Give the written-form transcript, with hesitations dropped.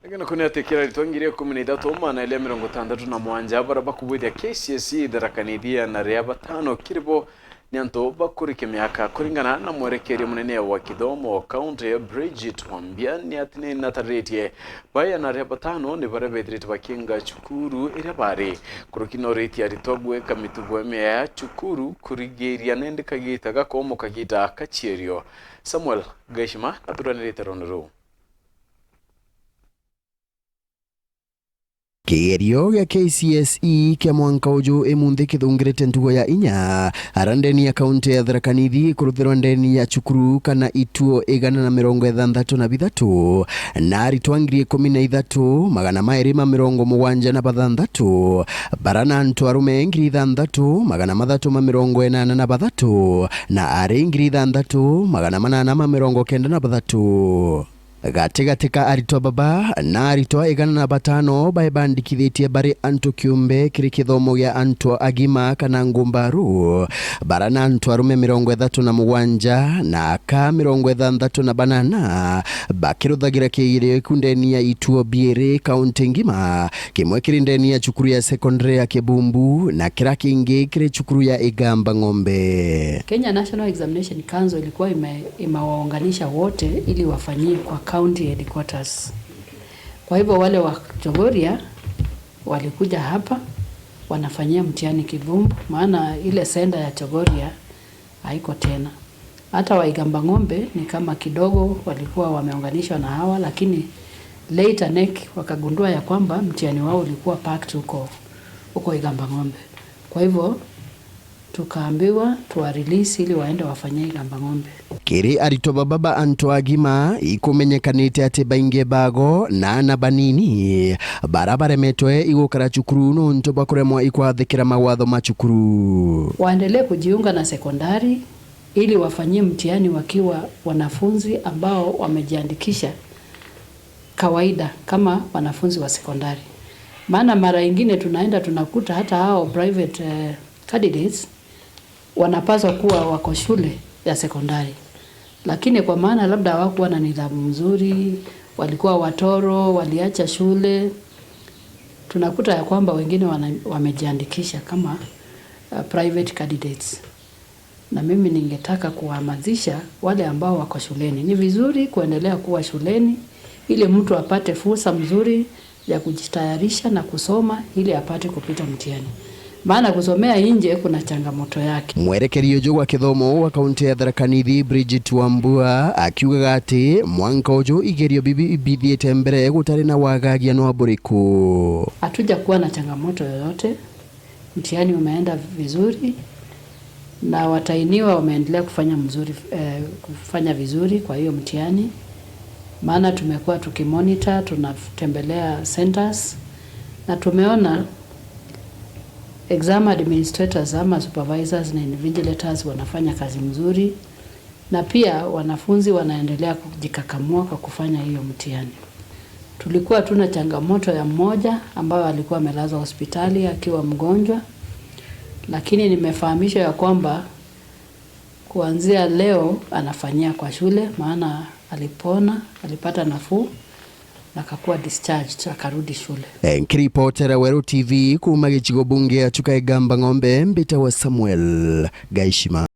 Ngeno kuni atekera ritwangirie 13 mana ile 67 bara BAKUGITA Kcse THARAKA na ria batano kiribo nyanto bakuri KIMIAKA kuringana na mwerekeri munene wa kithomo county ya BRIDGET WAMBIA ni atine na THARAKA baya na ria batano ni bara betrete bakinga CUKURU ira bari kurukino NORITIE aritogwe kamitugo ya CUKURU kurigeria nende kagita gakomo kagita kacherio Samuel Gaishima aturanirite ronero. Kigerio gya Kcse kia mwanka uju emunde kithungirite ntugo ya inya arandeni ya kaunti ya THARAKA kuruthirwa ndeni ya CUKURU kana ituo 163 na ARITWA 13 magana mairi ma 76 barana antu arume 6,383 na ari 6,893 Gategateka ARITWA baba na ARITWA 500 baebandikithitie bari antu kiumbe kiri kithomo gya antu agima kana ngumbaru barana antu arume 37 na aka 68 bakiruthagira kigirio kundeni ya ituo biere kaunti ngima kimwe kiri ndeni ya CUKURU ya secondary ya Kibumbu na kira kingi kiri CUKURU ya Igamba Ng'ombe. Kenya National Examination Council ilikuwa imewaunganisha wote ili wafanyie kwa county headquarters. Kwa hivyo wale wa Chogoria walikuja hapa wanafanyia mtihani Kibumbu, maana ile senda ya Chogoria haiko tena. Hata wa Igamba Ng'ombe ni kama kidogo walikuwa wameunganishwa na hawa, lakini later NEC wakagundua ya kwamba mtihani wao ulikuwa packed huko Igamba Ng'ombe. Kwa hivyo tukaambiwa tuwa release ili waende wafanyie Igamba Ng'ombe. Kiri ARITWA baba antu agima ikumenyekanite ati bainge bago na banini barabara metwe igukara CUKURU no nto bakuremwa ikwathikira mawatho ma CUKURU. Waendelee kujiunga na sekondari ili wafanyie mtihani wakiwa wanafunzi ambao wamejiandikisha kawaida kama wanafunzi wa sekondari. Maana mara nyingine tunaenda tunakuta hata hao private candidates wanapaswa kuwa wako shule ya sekondari, lakini kwa maana labda hawakuwa na nidhamu nzuri, walikuwa watoro, waliacha shule, tunakuta ya kwamba wengine wamejiandikisha kama private candidates. Na mimi ningetaka kuhamasisha wale ambao wako shuleni, ni vizuri kuendelea kuwa shuleni ili mtu apate fursa mzuri ya kujitayarisha na kusoma ili apate kupita mtihani. Maana kusomea nje kuna changamoto yake. Mwerekeri uju wa kithomo wa kaunti ya THARAKA BRIDGET Wambua akiuga ati mwanka uju igerio bithiete mbere gutari na wagagia no aburiku. Hatuja kuwa na changamoto yoyote. Mtihani umeenda vizuri na watainiwa wameendelea kufanya vizuri kwa hiyo mtihani. Maana tumekuwa tukimonitor, tunatembelea centers na tumeona exam administrators ama supervisors na invigilators wanafanya kazi mzuri, na pia wanafunzi wanaendelea kujikakamua kwa kufanya hiyo mtihani. Tulikuwa tuna changamoto ya mmoja ambaye alikuwa amelazwa hospitali akiwa mgonjwa, lakini nimefahamishwa ya kwamba kuanzia leo anafanyia kwa shule, maana alipona, alipata nafuu na akakuwa discharged akarudi shule. Nkiripotera Weru TV kuma gichigo bunge ya Igamba Ng'ombe mbita wa Samuel Gaishima.